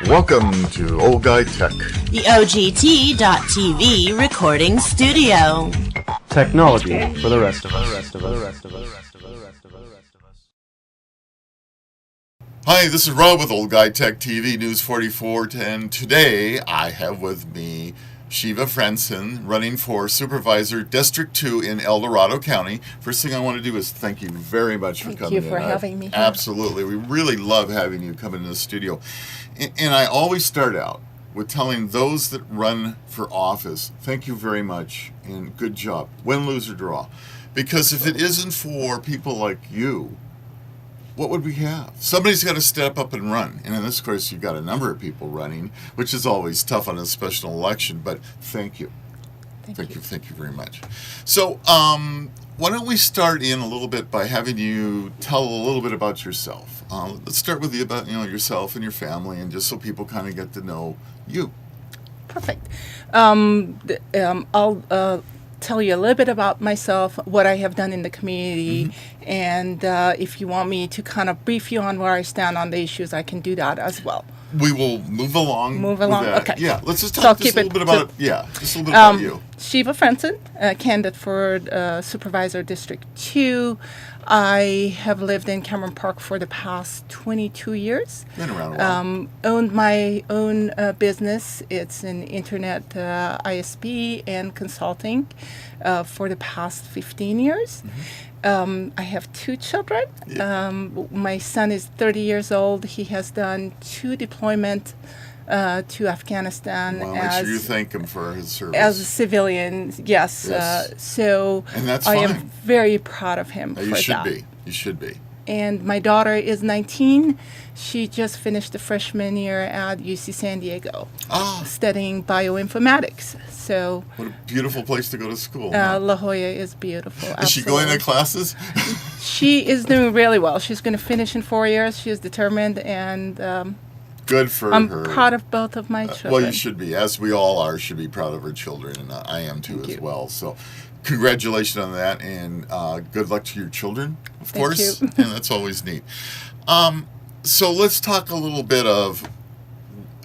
Welcome to Old Guy Tech, the OGT.TV recording studio. Technology for the rest of us. Hi, this is Rob with Old Guy Tech TV News 44, and today I have with me Shiva Frentzen, running for Supervisor District 2 in El Dorado County. First thing I want to do is thank you very much for coming in. Thank you for having me here. Absolutely. We really love having you come into the studio. And I always start out with telling those that run for office, thank you very much and good job. Win, lose, or draw. Because if it isn't for people like you, what would we have? Somebody's got to step up and run. And in this case, you've got a number of people running, which is always tough on a special election, but thank you. Thank you very much. So why don't we start in a little bit by having you tell a little bit about yourself. Let's start with about yourself and your family, and just so people kind of get to know you. Perfect. I'll tell you a little bit about myself, what I have done in the community, and if you want me to kind of brief you on where I stand on the issues, I can do that as well. We will move along. With that. Okay. Yeah, let's just talk just a little bit about you. Shiva Frentzen, candidate for Supervisor District 2. I have lived in Cameron Park for the past 22 years. Been around a while. Owned my own business. It's an internet ISP and consulting for the past 15 years. I have 2 children. Yeah. My son is 30 years old. He has done 2 deployments to Afghanistan. Well, make sure you thank him for his service. As a civilian, yes. And that's I fine. am very proud of him for that. You should be. And my daughter is 19. She just finished the freshman year at UC San Diego, studying bioinformatics. So what a beautiful place to go to school. La Jolla is beautiful. Is she going to classes? She is doing really well. She's going to finish in 4 years. She is determined, and good for her. I'm proud of both of my children. Well, you should be, as we all are, should be proud of our children, and I am too as well. So congratulations on that, and good luck to your children, of course. Thank you. And that's always neat. So let's talk a little bit of,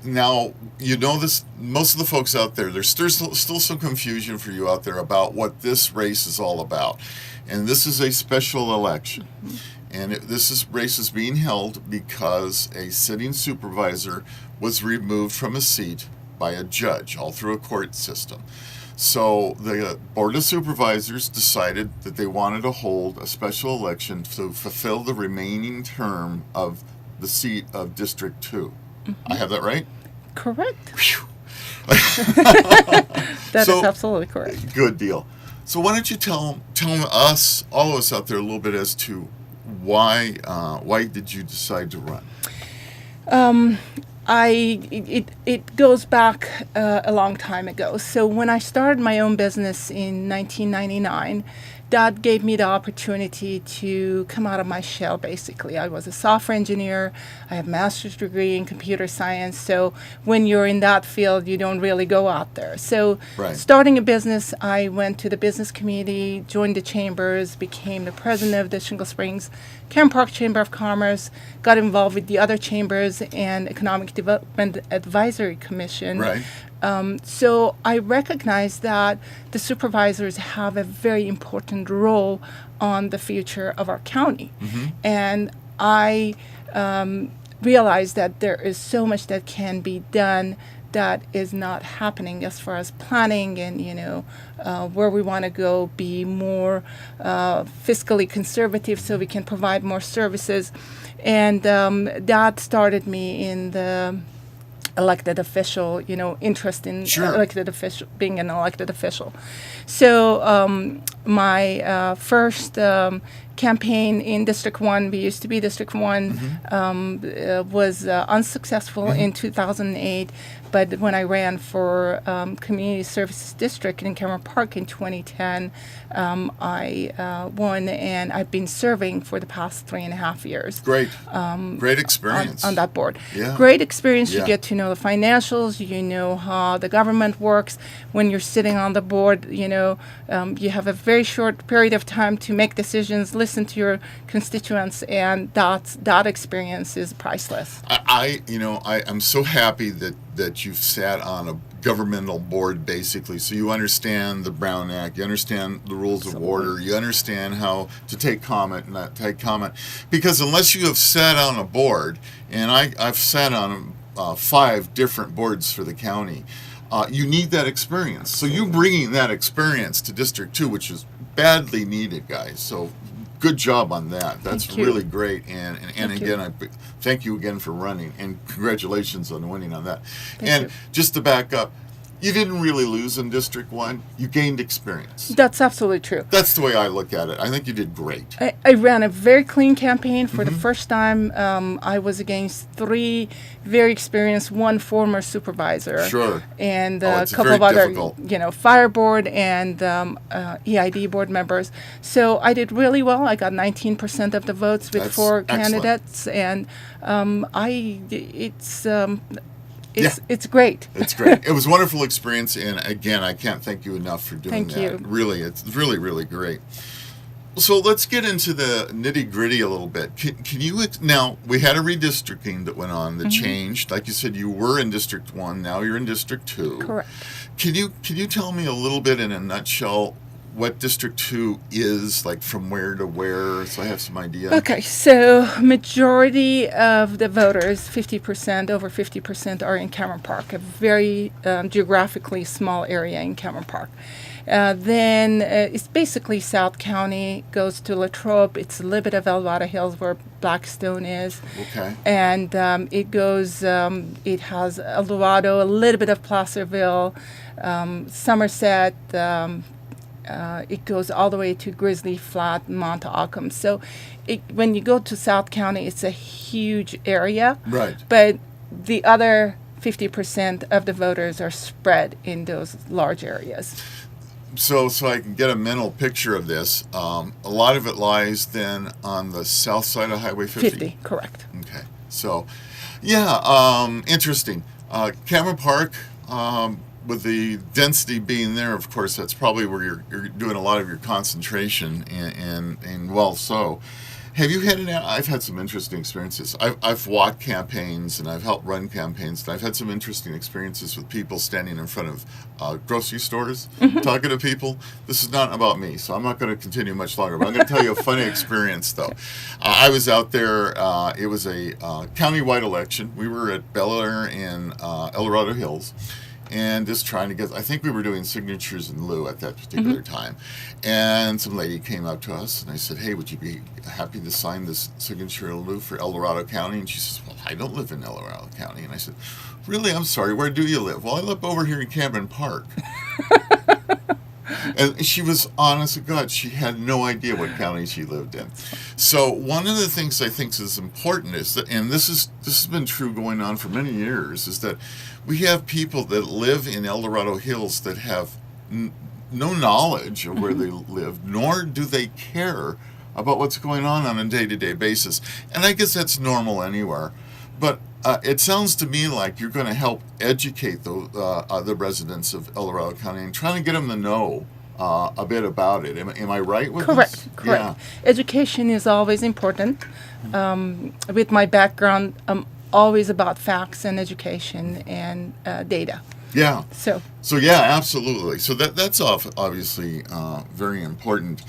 now, this, most of the folks out there, there's still some confusion for you out there about what this race is all about. And this is a special election. And this race is being held because a sitting supervisor was removed from a seat by a judge, all through a court system. So the Board of Supervisors decided that they wanted to hold a special election to fulfill the remaining term of the seat of District 2. I have that right? Correct. That is absolutely correct. Good deal. So why don't you tell us, all of us out there, a little bit as to why did you decide to run? It goes back a long time ago. So when I started my own business in 1999, that gave me the opportunity to come out of my shell, basically. I was a software engineer. I have a master's degree in computer science. So when you're in that field, you don't really go out there. So starting a business, I went to the business community, joined the chambers, became the president of the Shingle Springs Cameron Park Chamber of Commerce, got involved with the other chambers and Economic Development Advisory Commission. Right. So I recognize that the supervisors have a very important role on the future of our county. And I realize that there is so much that can be done that is not happening as far as planning and, where we want to go, be more fiscally conservative so we can provide more services. And that started me in the elected official, interest in elected official, being an elected official. So my first campaign in District 1, we used to be District 1, was unsuccessful in 2008. But when I ran for Community Services District in Cameron Park in 2010, I won, and I've been serving for the past 3.5 years. Great. Great experience. On that board. Yeah. Great experience. You get to know the financials. You know how the government works. When you're sitting on the board, you have a very short period of time to make decisions, listen listen to your constituents, and that experience is priceless. I'm so happy that you've sat on a governmental board, basically, so you understand the Brown Act, you understand the rules of order, you understand how to take comment and not take comment. Because unless you have sat on a board, and I've sat on 5 different boards for the county, you need that experience. So you bringing that experience to District 2, which is badly needed, guys. So good job on that. That's really great. And again, I thank you again for running, and congratulations on winning on that. Thank you. Just to back up, you didn't really lose in District 1. You gained experience. That's absolutely true. That's the way I look at it. I think you did great. I ran a very clean campaign. For the first time, I was against 3 very experienced, 1 former supervisor. Sure. And Oh, a it's couple of very other, difficult. fire board and EID board members. So I did really well. I got 19% of the votes with That's 4 excellent. candidates. And it's great. It's great. It was a wonderful experience, and again, I can't thank you enough for doing Thank that. you. Really, it's really, really great. So let's get into the nitty-gritty a little bit. Can you now, we had a redistricting that went on that changed. Like you said, you were in District 1, now you're in District 2. Correct. Can you tell me a little bit in a nutshell what District 2 is, like from where to where, so I have some idea? Okay, so majority of the voters, 50%, over 50%, are in Cameron Park, a very geographically small area in Cameron Park. Then it's basically South County, goes to Latrobe. It's a little bit of El Dorado Hills where Blackstone is. Okay. And it goes, it has El Dorado, a little bit of Placerville, Somerset, it goes all the way to Grizzly Flat, Mount Occam. So when you go to South County, it's a huge area. Right. But the other 50% of the voters are spread in those large areas. So I can get a mental picture of this. A lot of it lies then on the south side of Highway 50. 50, correct. Okay. So, yeah, interesting. Cameron Park, with the density being there, of course, that's probably where you're doing a lot of your concentration, and well so. Have you had I've had some interesting experiences. I've walked campaigns and I've helped run campaigns, and I've had some interesting experiences with people standing in front of grocery stores, talking to people. This is not about me, so I'm not going to continue much longer, but I'm going to tell you a funny experience, though. I was out there, it was a county-wide election. We were at Bel Air in El Dorado Hills, and just trying to get, I think we were doing signatures in lieu at that particular time. And some lady came up to us, and I said, hey, would you be happy to sign this signature in lieu for El Dorado County? And she says, well, I don't live in El Dorado County. And I said, really? I'm sorry, where do you live? Well, I live over here in Cameron Park. And she was honest to God, she had no idea what county she lived in. So one of the things I think is important is that, and this has been true going on for many years, is that we have people that live in El Dorado Hills that have no knowledge of where they live, nor do they care about what's going on a day-to-day basis. And I guess that's normal anywhere. But it sounds to me like you're going to help educate the residents of El Dorado County and trying to get them to know a bit about it. Am I right with this? Correct. Yeah. Education is always important. With my background, I'm always about facts and education and data. Yeah. So yeah, absolutely. So that's obviously very important.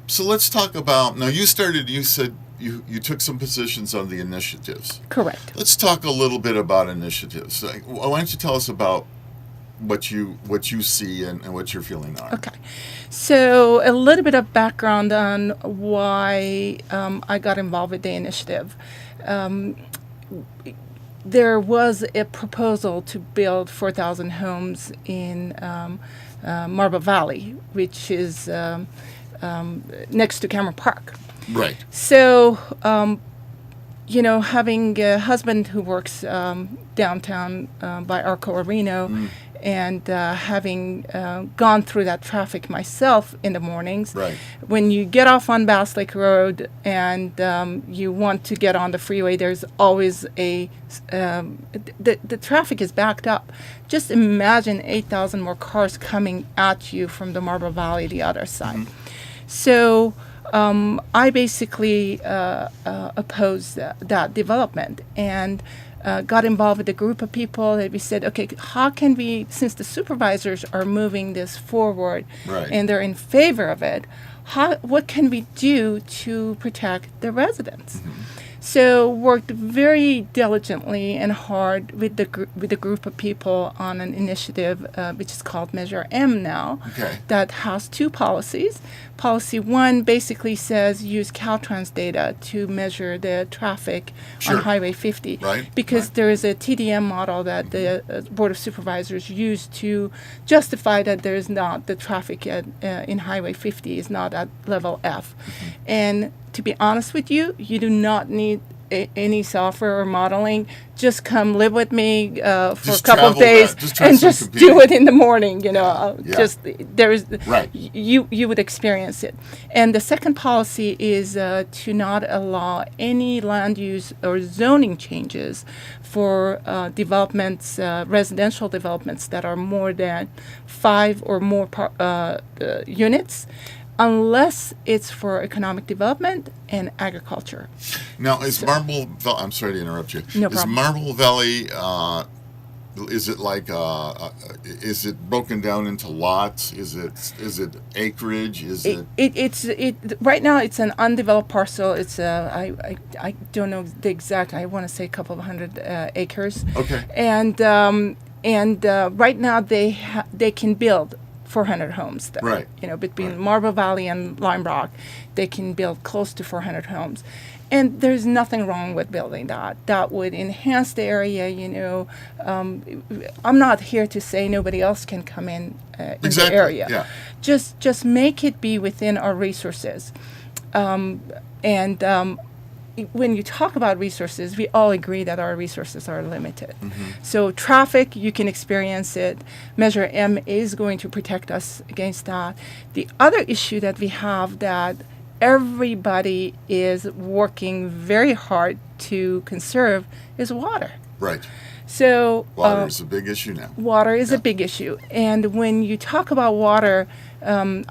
So let's talk about, now you said you took some positions on the initiatives. correct. Let's talk a little bit about initiatives. Why don't you tell us about what you see and what your feeling are? Okay. So a little bit of background on why I got involved with the initiative. There was a proposal to build 4,000 homes in Marble Valley, which is next to Cameron Park. Right. So, having a husband who works downtown by Arco Reno, and having gone through that traffic myself in the mornings, Right. when you get off on Bass Lake Road and you want to get on the freeway, there's always the traffic is backed up. Just imagine 8,000 more cars coming at you from the Marble Valley, the other side. So I basically opposed that development and got involved with a group of people that we said, okay, how can we, since the supervisors are moving this forward Right. and they're in favor of it, what can we do to protect the residents? So worked very diligently and hard with the group of people on an initiative which is called Measure M now. Okay. That has two policies. Policy 1 basically says use Caltrans data to measure the traffic Sure. on Highway 50. Right, Because right. there is a TDM model that the Board of Supervisors use to justify that there is not the traffic in Highway 50 is not at level F. And to be honest with you, you do not need any software or modeling. Just come live with me for Just a couple of travel days that. Just try and some just computing. do it in the morning. You know, Yeah. just there is Right. you would experience it. And the second policy is to not allow any land use or zoning changes for developments, residential developments that are more than 5 or more units, unless it's for economic development and agriculture. Now, is Marble Valley, I'm sorry to interrupt you. No Is problem. Marble Valley, is it like, is it broken down into lots? Is it acreage? Is it? It's right now it's an undeveloped parcel. It's I don't know the exact. I want to say a couple of hundred acres. Okay. And right now they can build 400 homes there. Right. You know, between Right. Marble Valley and Lime Rock, they can build close to 400 homes. And there's nothing wrong with building that. That would enhance the area, you know. I'm not here to say nobody else can come in Exactly, the area. yeah. Just make it be within our resources. When you talk about resources, we all agree that our resources are limited. So traffic, you can experience it. Measure M is going to protect us against that. The other issue that we have that everybody is working very hard to conserve is water. Right. So Water is a big issue now. water is Yeah. a big issue. And when you talk about water,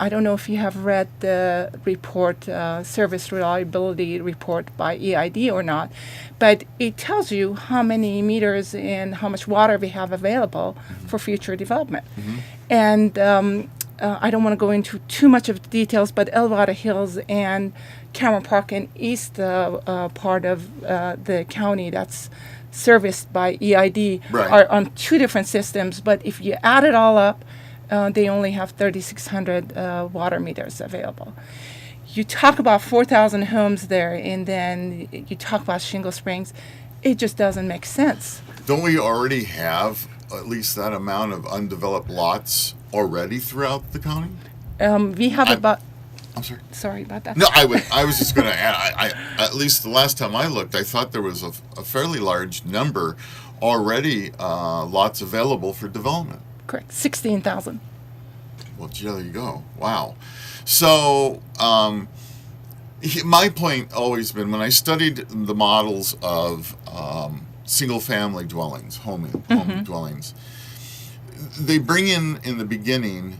I don't know if you have read the report, Service Reliability Report by EID or not, but it tells you how many meters and how much water we have available for future development. And I don't want to go into too much of the details, but Elvada Hills and Cameron Park and east part of the county that's serviced by EID Right. are on two different systems, but if you add it all up, they only have 3,600 water meters available. You talk about 4,000 homes there, and then you talk about Shingle Springs. It just doesn't make sense. Don't we already have at least that amount of undeveloped lots already throughout the county? We have about, I'm sorry. sorry about that. No, I was just going to add. I at least the last time I looked, I thought there was a fairly large number already lots available for development. Correct, 16,000. Well, gee, there you go. Wow. So my point always been when I studied the models of single-family dwellings, home dwellings, they bring in the beginning.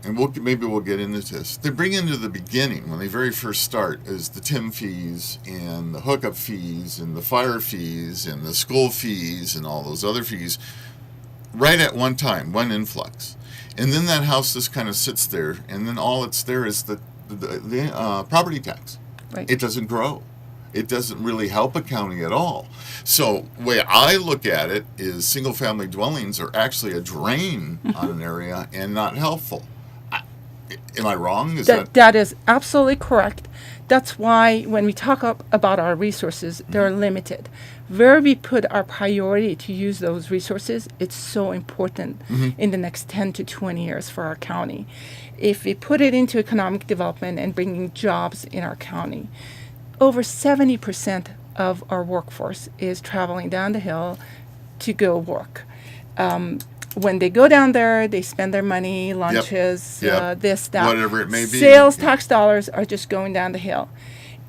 And maybe we'll get into this. They bring into the beginning, when they very first start, is the TIM fees and the hookup fees and the fire fees and the school fees and all those other fees right at one time, one influx. And then that house just kind of sits there, and then all it's there is the property tax. Right. It doesn't grow. It doesn't really help a county at all. So the way I look at it is single-family dwellings are actually a drain on an area and not helpful. Am I wrong? That is absolutely correct. That's why when we talk about our resources, they're limited. Where we put our priority to use those resources, it's so important in the next 10 to 20 years for our county. If we put it into economic development and bringing jobs in our county, over 70% of our workforce is traveling down the hill to go work. When they go down there, they spend their money, lunches, Yep. this, that. Whatever it may be. Sales Yeah. tax dollars are just going down the hill.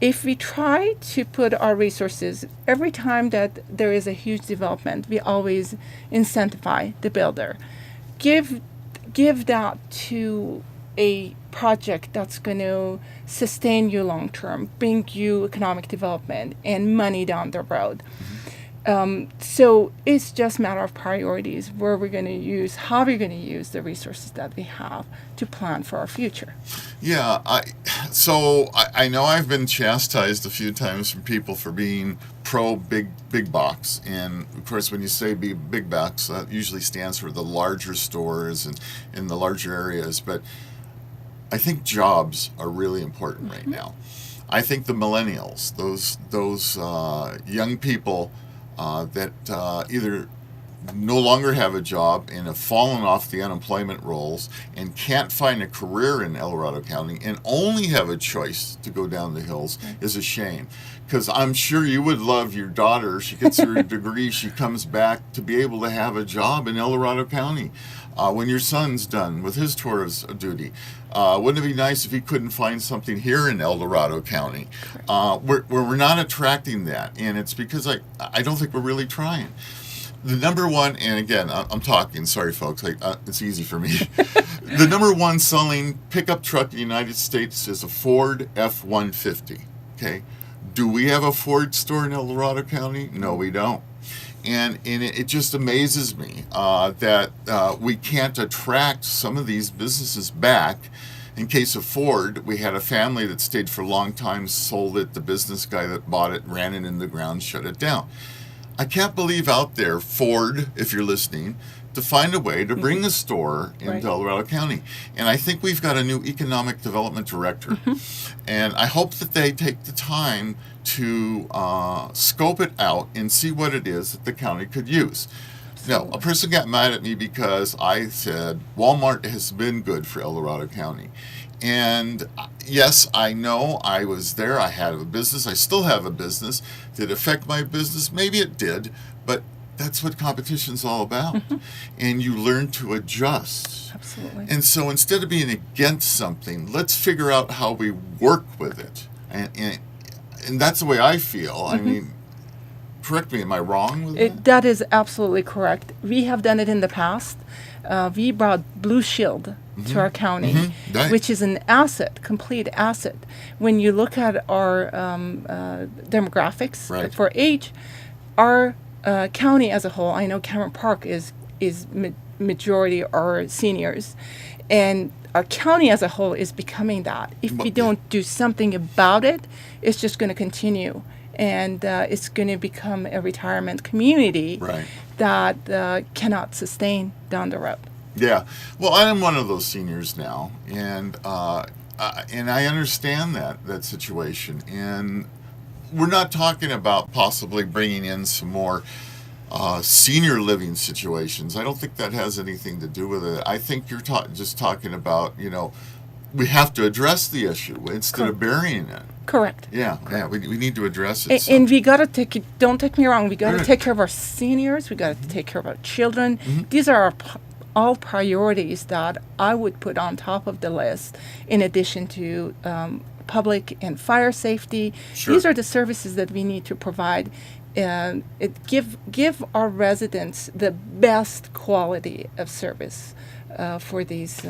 If we try to put our resources, every time that there is a huge development, we always incentivize the builder. Give that to a project that's going to sustain you long term, bring you economic development and money down the road. So it's just a matter of priorities, where we're going to use, how we're going to use the resources that we have to plan for our future. Yeah, I know I've been chastised a few times from people for being pro big box, and of course when you say big box, that usually stands for the larger stores and in the larger areas. But I think jobs are really important right now. I think the millennials, those young people that either no longer have a job and have fallen off the unemployment rolls and can't find a career in El Dorado County and only have a choice to go down the hills is a shame. Because I'm sure you would love your daughter, she gets her degree, she comes back to be able to have a job in El Dorado County. When your son's done with his tour of duty, wouldn't it be nice if he couldn't find something here in El Dorado County? We're not attracting that, and it's because I don't think we're really trying. The number one, and again, I'm talking, sorry folks, it's easy for me. The number one selling pickup truck in the United States is a Ford F-150, okay? Do we have a Ford store in El Dorado County? No, we don't. And it just amazes me that we can't attract some of these businesses back. In case of Ford, we had a family that stayed for a long time, sold it, the business guy that bought it ran it in the ground, shut it down. I can't believe out there, Ford, if you're listening, to find a way to bring a store into El Dorado County. And I think we've got a new economic development director. And I hope that they take the time to scope it out and see what it is that the county could use. Now, a person got mad at me because I said Walmart has been good for El Dorado County. And yes, I know I was there. I had a business. I still have a business. Did it affect my business? Maybe it did, but that's what competition's all about. And you learn to adjust. Absolutely. And so instead of being against something, let's figure out how we work with it. And that's the way I feel. I mean, correct me, am I wrong with that? That is absolutely correct. We have done it in the past. We brought Blue Shield to our county, Right. which is an asset, complete asset. When you look at our demographics for age, our county as a whole, I know Cameron Park is majority are seniors, and our county as a whole is becoming that. If we don't do something about it, it's just going to continue. And it's going to become a retirement community that cannot sustain down the road. Yeah. Well, I am one of those seniors now, and I understand that situation. And we're not talking about possibly bringing in some more senior living situations. I don't think that has anything to do with it. I think you're just talking about, we have to address the issue instead of burying it. Correct. Yeah, we need to address it. And we got to don't take me wrong, we got to take care of our seniors, we got to take care of our children. These are all priorities that I would put on top of the list, in addition to public and fire safety. These are the services that we need to provide. Give our residents the best quality of service for these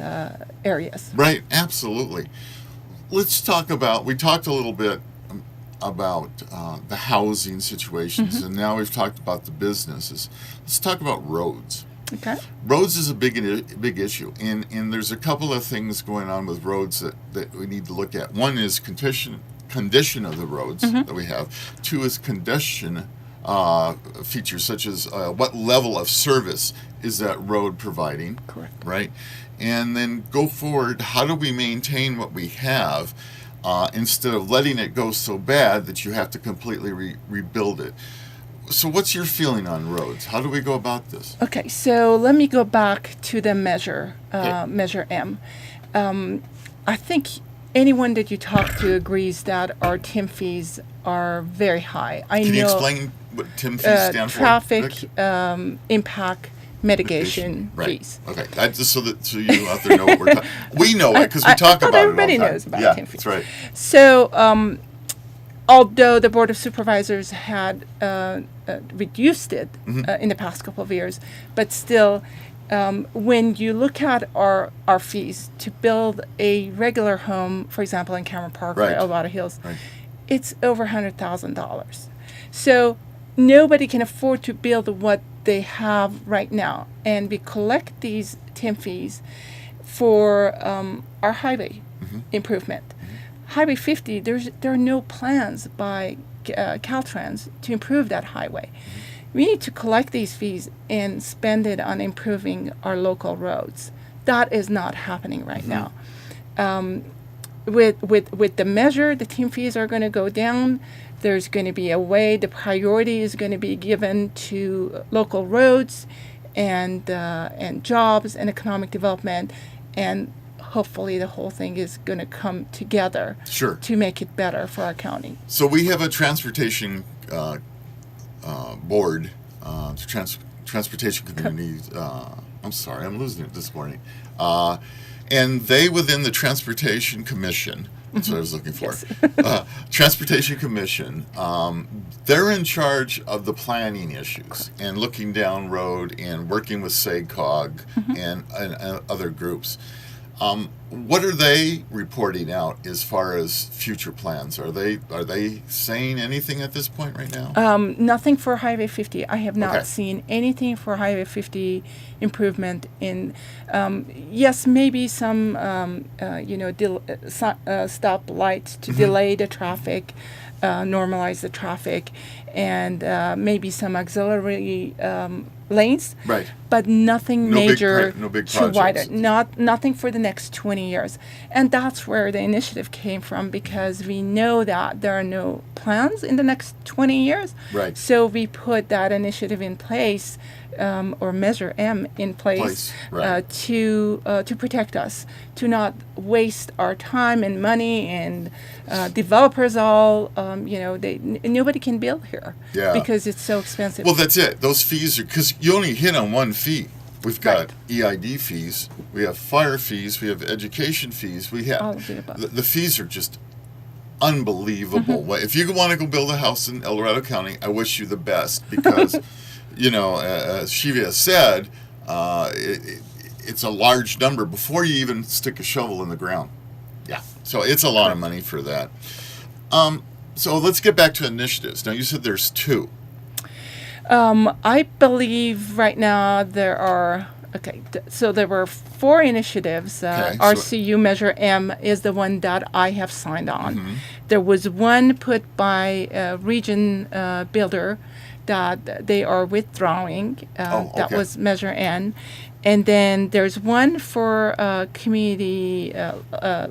areas. Right, absolutely. Let's talk about, we talked a little bit about the housing situations, and now we've talked about the businesses. Let's talk about roads. Okay. Roads is a big issue, and there's a couple of things going on with roads that we need to look at. One is condition of the roads that we have. Two is condition features such as what level of service is that road providing. Correct. Right? And then go forward, how do we maintain what we have instead of letting it go so bad that you have to completely rebuild it? So what's your feeling on roads? How do we go about this? Okay, so let me go back to the measure M. I think anyone that you talk to agrees that our TIM fees are very high. Can you explain what TIM fees stand for? Traffic impact mitigation fees. Okay, just so you out there know what we're talking. We know it because we talk about it. Everybody knows about TIM fees. That's right. So, although the Board of Supervisors had reduced it in the past couple of years, but still, when you look at our fees to build a regular home, for example, in Cameron Park Right. or Elvada Hills, Right. it's over $100,000. So nobody can afford to build what they have right now. And we collect these TIM fees for our highway improvement. Highway 50, there are no plans by Caltrans to improve that highway. We need to collect these fees and spend it on improving our local roads. That is not happening right now. With the measure, the TIM fees are going to go down. There's going to be a way, the priority is going to be given to local roads and jobs and economic development, and hopefully the whole thing is going to come together Sure. to make it better for our county. So we have a transportation board, transportation community. I'm sorry, I'm losing it this morning. And they, within the Transportation Commission, that's what I was looking for. Transportation Commission, they're in charge of the planning issues and looking down road and working with SAGCOG and other groups. What are they reporting out as far as future plans? Are they saying anything at this point right now? Nothing for Highway 50. I have not Okay. seen anything for Highway 50 improvement in. Yes, maybe some stop lights to delay the traffic, normalize the traffic, and maybe some auxiliary lanes. Right. But nothing No big major no big to projects. widen. Nothing for the next 20 years. And that's where the initiative came from, because we know that there are no plans in the next 20 years. Right. So we put that initiative in place, or Measure M in place, right. to protect us, to not waste our time and money, and developers all, nobody can build here Yeah. because it's so expensive. Well, that's it. Those fees are, because you only hit on one fee. We've got Right. EID fees, we have fire fees, we have education fees, we have All of the above. the fees are just unbelievable. If you want to go build a house in El Dorado County, I wish you the best, because as Shiva said, it's a large number before you even stick a shovel in the ground. Yeah, so it's a lot of money for that. So let's get back to initiatives. Now, you said there's two. I believe right now there are, so there were 4 initiatives. Okay, so- RCU Measure M is the one that I have signed on. There was one put by a region builder that they are withdrawing. That okay. was Measure N. And then there's one for community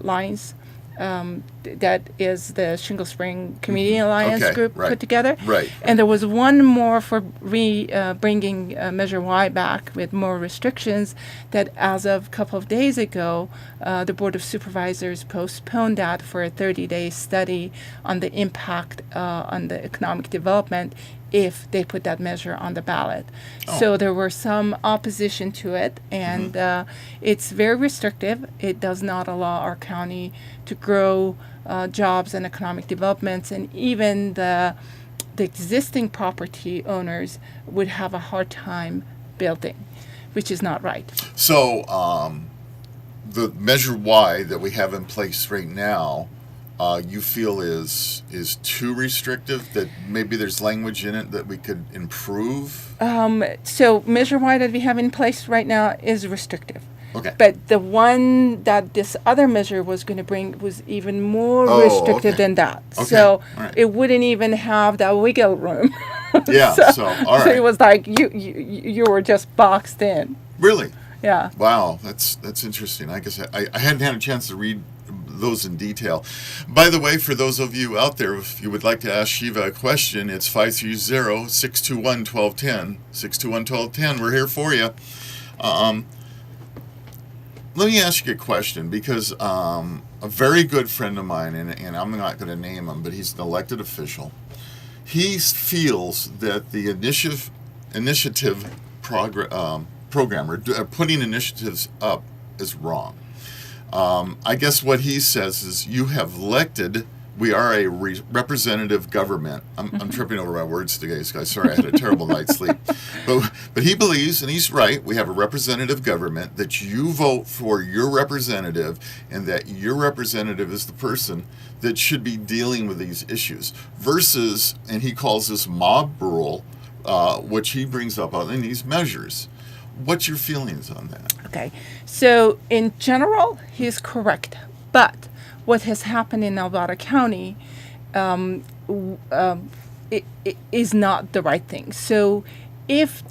lines. That is the Shingle Spring Community Alliance Okay, group right, put together. right. And there was one more for bringing Measure Y back with more restrictions, that as of a couple of days ago, the Board of Supervisors postponed that for a 30-day study on the impact on the economic development if they put that measure on the ballot. So there were some opposition to it, and it's very restrictive. It does not allow our county to grow jobs and economic developments, and even the existing property owners would have a hard time building, which is not right. So the Measure Y that we have in place right now, you feel is too restrictive, that maybe there's language in it that we could improve? So Measure Y that we have in place right now is restrictive. Okay. But the one that this other measure was going to bring was even more Oh, restrictive okay. than that. Okay, So all right. it wouldn't even have that wiggle room. Yeah, so, all So right. it was like you were just boxed in. Really? Yeah. Wow, that's interesting. I guess I hadn't had a chance to read those in detail. By the way, for those of you out there, if you would like to ask Shiva a question, it's 530-621-1210. 621-1210. We're here for you. Let me ask you a question, because a very good friend of mine, and I'm not going to name him, but he's an elected official. He feels that the initiative program, or putting initiatives up, is wrong. I guess what he says is, you have elected we are a representative government. I'm tripping over my words today, guys. Sorry, I had a terrible night's sleep. But he believes, and he's right, we have a representative government, that you vote for your representative, and that your representative is the person that should be dealing with these issues. Versus, and he calls this mob rule, which he brings up in these measures. What's your feelings on that? Okay, so in general, he is correct. But what has happened in Alvarado County it is not the right thing. So if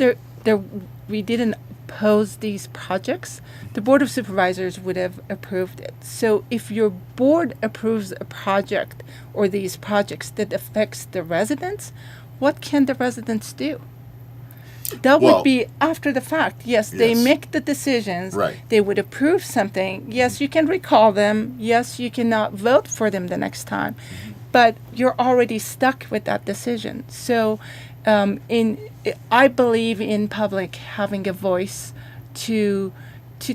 we didn't oppose these projects, the Board of Supervisors would have approved it. So if your board approves a project or these projects that affects the residents, what can the residents do? That would be after the fact. Yes, they make the decisions. Right. They would approve something. Yes, you can recall them. Yes, you cannot vote for them the next time. Mm-hmm. But you're already stuck with that decision. So I believe in public having a voice to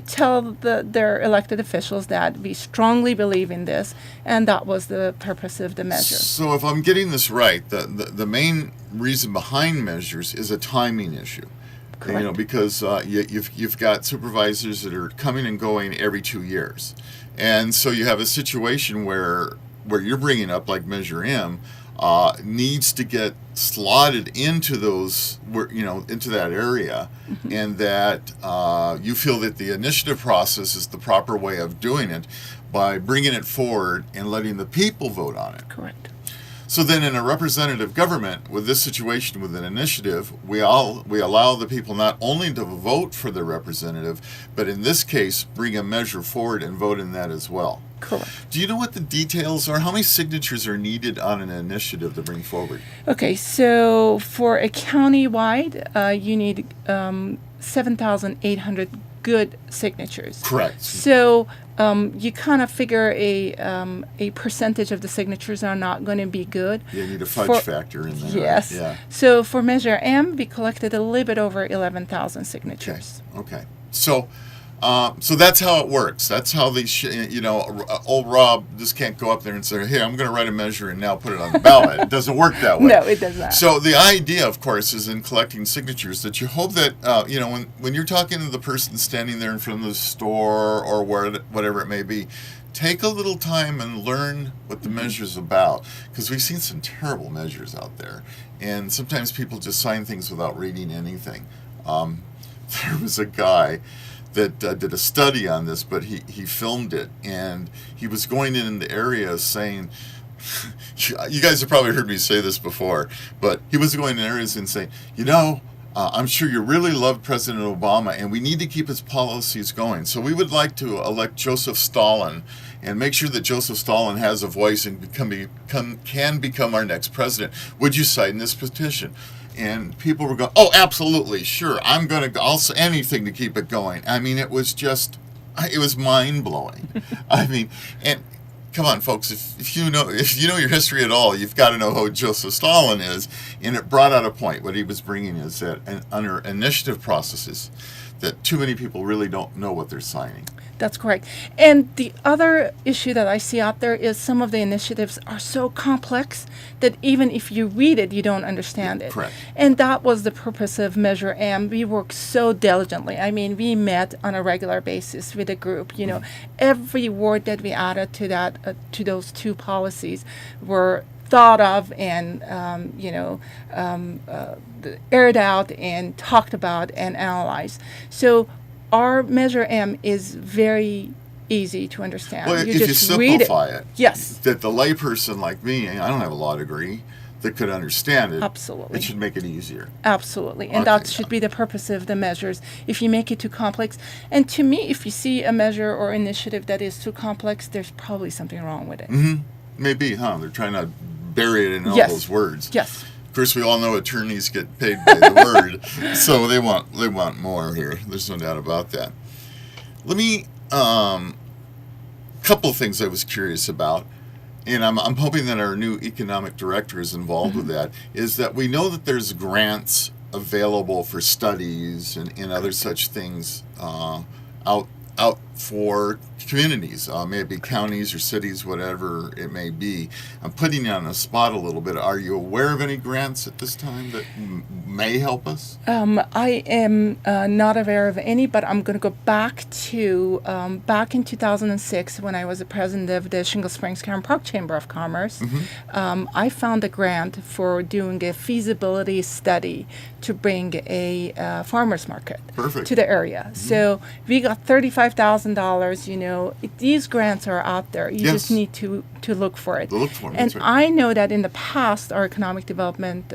tell their elected officials that we strongly believe in this, and that was the purpose of the measure. So if I'm getting this right, the main reason behind measures is a timing issue. Correct. You know, because you've got supervisors that are coming and going every 2 years, and so you have a situation where you're bringing up, like Measure M, needs to get slotted into those, into that area, mm-hmm. and that you feel that the initiative process is the proper way of doing it by bringing it forward and letting the people vote on it. Correct. So then in a representative government, with this situation with an initiative, we allow the people not only to vote for their representative, but in this case, bring a measure forward and vote in that as well. Correct. Do you know what the details are? How many signatures are needed on an initiative to bring forward? Okay, so for a county-wide, you need 7,800 good signatures. Correct. So you kind of figure a percentage of the signatures are not going to be good. You need a fudge factor in there. Yes. Right? Yeah. So for Measure M, we collected a little bit over 11,000 signatures. Okay. So that's how it works. That's how these, old Rob just can't go up there and say, "Hey, I'm going to write a measure and now put it on the ballot." It doesn't work that way. No, it does not. So the idea, of course, is in collecting signatures that you hope that, when you're talking to the person standing there in front of the store or whatever it may be, take a little time and learn what the measure's about, because we've seen some terrible measures out there, and sometimes people just sign things without reading anything. There was a guy that did a study on this, but he filmed it, and he was going in the areas saying, you guys have probably heard me say this before, but he was going in areas and saying, I'm sure you really love President Obama, and we need to keep his policies going. So we would like to elect Joseph Stalin and make sure that Joseph Stalin has a voice and can become our next president. Would you sign this petition? And people were going, "Oh, absolutely, sure. I'll anything to keep it going." I mean, it was mind-blowing. I mean, and come on, folks, if you know your history at all, you've got to know who Joseph Stalin is. And it brought out a point. What he was bringing is that under initiative processes, that too many people really don't know what they're signing. That's correct. And the other issue that I see out there is some of the initiatives are so complex that even if you read it, you don't understand it. Correct. And that was the purpose of Measure M. We worked so diligently. I mean, we met on a regular basis with a group. Every word that we added to that, to those two policies, were thought of and aired out and talked about and analyzed. So our Measure M is very easy to understand. Well, you if just you read simplify it, yes, that the layperson like me, I don't have a law degree, that could understand it. Absolutely. It should make it easier. Absolutely. And that should be the purpose of the measures. If you make it too complex, and to me, if you see a measure or initiative that is too complex, there's probably something wrong with it. Mm-hmm. Maybe, huh? They're trying to bury it in all Yes. those words. Yes. Of course, we all know attorneys get paid by the word, so they want more here. There's no doubt about that. Let me, couple of things I was curious about, and I'm hoping that our new economic director is involved with that, is that we know that there's grants available for studies and other such things out for communities, maybe counties or cities, whatever it may be. I'm putting you on the spot a little bit. Are you aware of any grants at this time that may help us? I am not aware of any, but I'm going to go back to back in 2006 when I was the president of the Shingle Springs Cameron Park Chamber of Commerce. I found a grant for doing a feasibility study to bring a farmers market to the area. So we got $35,000. You know, these grants are out there. You just need to look for it. Look for them. And That's right. I know that in the past, our economic development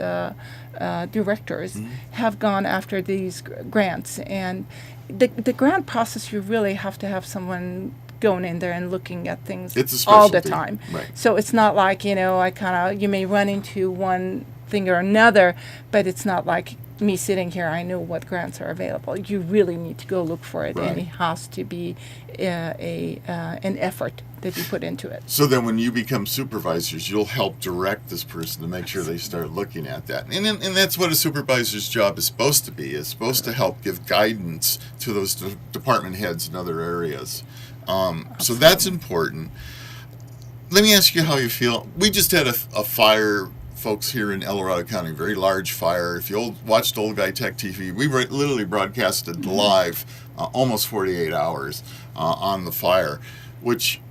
directors have gone after these grants. And the grant process, you really have to have someone going in there and looking at things It's a all the specialty. time. Right. So it's not like, you know, you may run into one thing or another, but it's not like me sitting here, I know what grants are available. You really need to go look for it, Right. and it has to be an effort that you put into it. So then when you become supervisors, you'll help direct this person to make sure they start looking at that. And that's what a supervisor's job is supposed to be. It's supposed to help give guidance to those department heads in other areas. So that's important. Let me ask you how you feel. We just had a fire, folks, here in El Dorado County, very large fire. If you watched Old Guy Tech TV, we literally broadcasted live almost 48 hours on the fire, which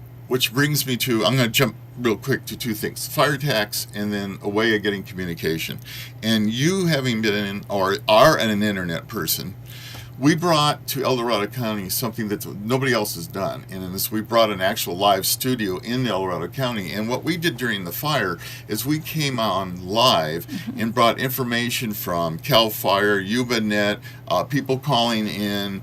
brings me to, I'm going to jump real quick to two things: fire tax, and then a way of getting communication. And you, having been or are an internet person, we brought to El Dorado County something that nobody else has done. And in this, we brought an actual live studio in El Dorado County. And what we did during the fire is we came on live and brought information from CAL FIRE, UBANet, people calling in.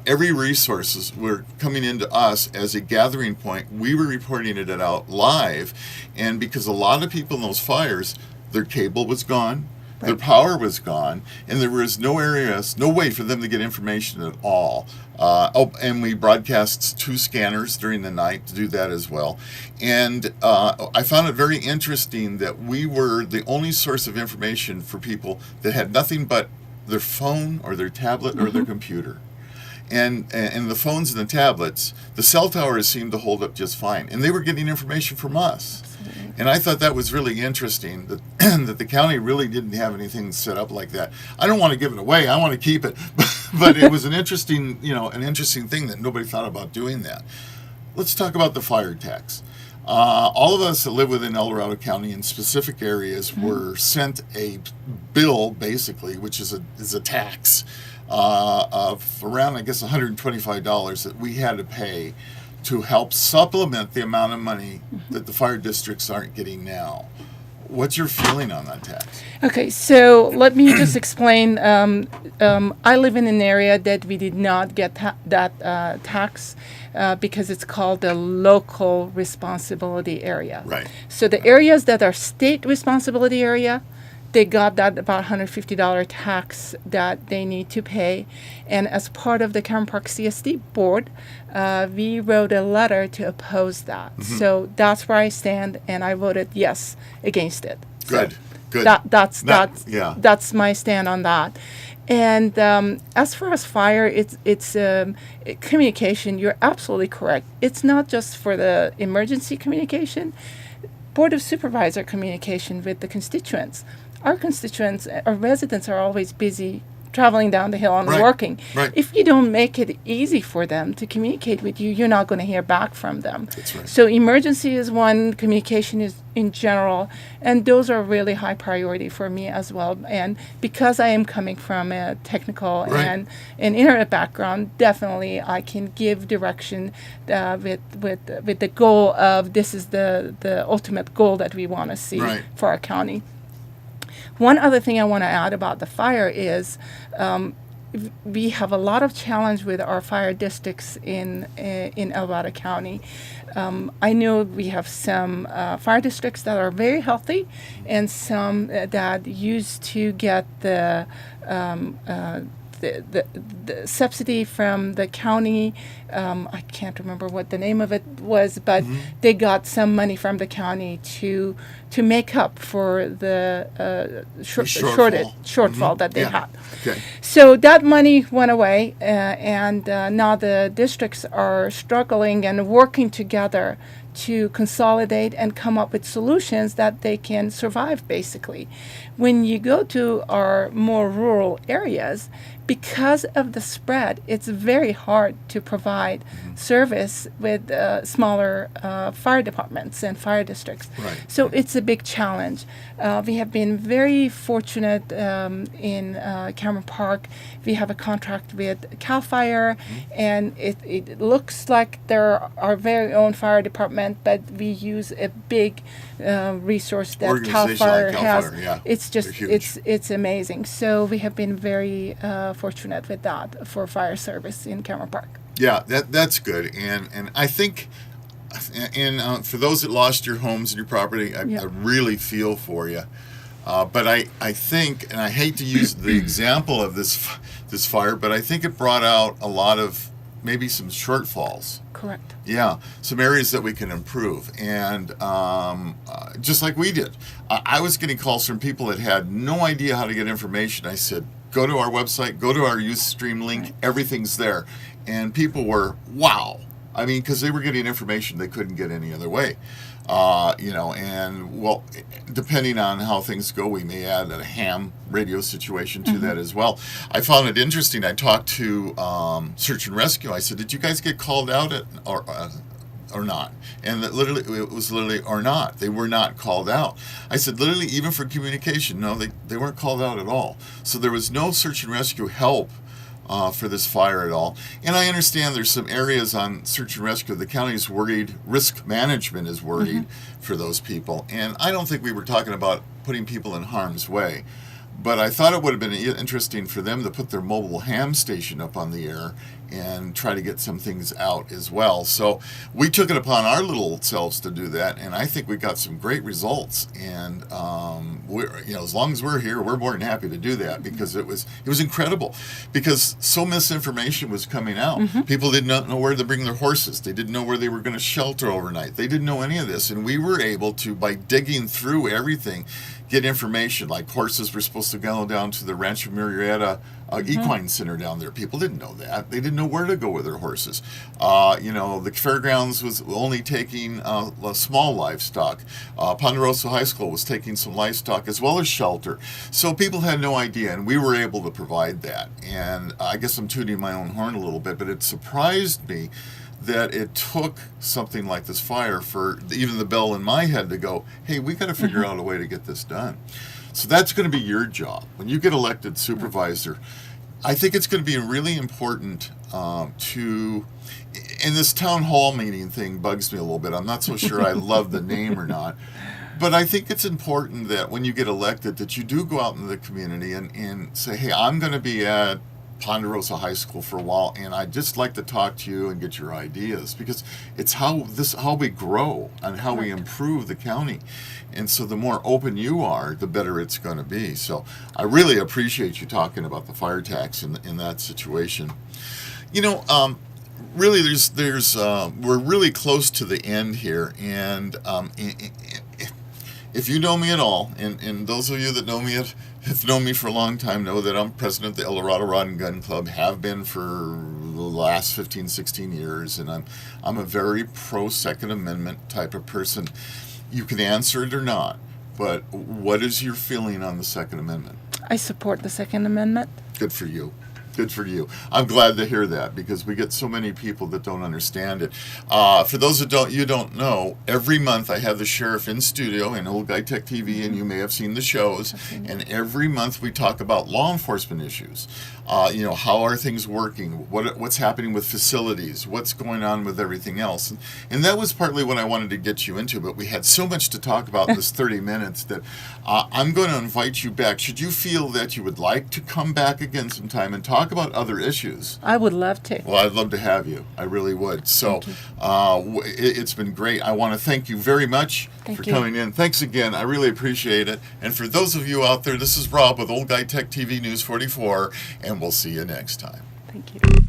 Every resources were coming into us as a gathering point. We were reporting it out live. And because a lot of people in those fires, their cable was gone. Their power was gone, and there was no way for them to get information at all. And we broadcast 2 scanners during the night to do that as well. And I found it very interesting that we were the only source of information for people that had nothing but their phone or their tablet or their computer. And the phones and the tablets, the cell towers seemed to hold up just fine, and they were getting information from us. And I thought that was really interesting, that that the county really didn't have anything set up like that. I don't want to give it away; I want to keep it. But it was an interesting thing that nobody thought about doing that. Let's talk about the fire tax. All of us that live within El Dorado County in specific areas were sent a bill, basically, which is a tax of around, I guess, $125 that we had to pay to help supplement the amount of money that the fire districts aren't getting now. What's your feeling on that tax? Okay, so let me just explain. I live in an area that we did not get that tax because it's called the local responsibility area. Right. So the areas that are state responsibility area, they got that about $150 tax that they need to pay. And as part of the Cameron Park CSD board, we wrote a letter to oppose that. So that's where I stand, and I voted yes against it. Good. So Good. That's my stand on that. And as far as fire, it's communication. You're absolutely correct. It's not just for the emergency communication. Board of Supervisor communication with the constituents. Our constituents, our residents are always busy traveling down the hill and working. Right. If you don't make it easy for them to communicate with you, you're not going to hear back from them. That's right. So emergency is one, communication is in general, and those are really high priority for me as well. And because I am coming from a technical and an internet background, definitely I can give direction with the goal of this is the ultimate goal that we want to see for our county. One other thing I want to add about the fire is we have a lot of challenge with our fire districts in El Dorado County. I know we have some fire districts that are very healthy and some that used to get the the subsidy from the county. I can't remember what the name of it was, but they got some money from the county to make up for the shortfall that they had. Okay. So that money went away, and now the districts are struggling and working together to consolidate and come up with solutions that they can survive, basically. When you go to our more rural areas, because of the spread, it's very hard to provide service with smaller fire departments and fire districts. Right. So it's a big challenge. We have been very fortunate in Cameron Park. We have a contract with CAL FIRE, and it looks like they're our very own fire department, but we use a big resource that CAL Organization FIRE like CAL has. FIRE, yeah. It's just They're huge. it's amazing. So we have been very fortunate with that for fire service in Cameron Park. Yeah, that's good, and I think, and for those that lost your homes and your property, I really feel for you. But I think, and I hate to use the example of this fire, but I think it brought out a lot of maybe some shortfalls. Correct. Yeah, some areas that we can improve, and just like we did. I was getting calls from people that had no idea how to get information. I said, go to our website, go to our Ustream link, everything's there. And people were, wow. I mean, because they were getting information they couldn't get any other way. And well, depending on how things go, we may add a ham radio situation to that as well. I found it interesting. I talked to Search and Rescue. I said, did you guys get called out or not? And that it was literally or not. They were not called out. I said, literally, even for communication, no, they weren't called out at all. So there was no search and rescue help for this fire at all. And I understand there's some areas on search and rescue. The county is worried, risk management is worried for those people. And I don't think we were talking about putting people in harm's way. But I thought it would have been interesting for them to put their mobile ham station up on the air and try to get some things out as well. So we took it upon our little selves to do that, and I think we got some great results. And as long as we're here, we're more than happy to do that, because it was incredible. Because so misinformation was coming out. People did not know where to bring their horses. They didn't know where they were going to shelter overnight. They didn't know any of this, and we were able to, by digging through everything, get information. Like horses were supposed to go down to the Rancho Murrieta equine center down there. People didn't know that. They didn't know where to go with their horses. The fairgrounds was only taking small livestock. Ponderosa High School was taking some livestock as well as shelter. So people had no idea, and we were able to provide that. And I guess I'm tooting my own horn a little bit, but it surprised me that it took something like this fire for even the bell in my head to go, hey, we got to figure out a way to get this done. So that's going to be your job. When you get elected supervisor, I think it's going to be really important and this town hall meeting thing bugs me a little bit. I'm not so sure I love the name or not. But I think it's important that when you get elected that you do go out in the community and say, hey, I'm going to be at Ponderosa High School for a while, and I'd just like to talk to you and get your ideas, because it's how we grow and how we improve the county. And so the more open you are, the better it's going to be. So I really appreciate you talking about the fire tax in that situation. Really, there's we're really close to the end here, and if you know me at all, and those of you that know me have known me for a long time know that I'm president of the El Dorado Rod and Gun Club, have been for the last 15, 16 years, and I'm a very pro-Second Amendment type of person. You can answer it or not, but what is your feeling on the Second Amendment? I support the Second Amendment. Good for you. Good for you. I'm glad to hear that, because we get so many people that don't understand it. For those that don't know, every month I have the sheriff in studio in Old Guy Tech TV, and you may have seen the shows. And every month we talk about law enforcement issues. How are things working? What's happening with facilities? What's going on with everything else? And that was partly what I wanted to get you into, but we had so much to talk about in this 30 minutes that I'm going to invite you back. Should you feel that you would like to come back again sometime and talk talk about other issues. I would love to. Well, I'd love to have you. I really would. So it's been great. I want to thank you very much for coming in. Thanks again. I really appreciate it. And for those of you out there, this is Rob with Old Guy Tech TV News 44, and we'll see you next time. Thank you.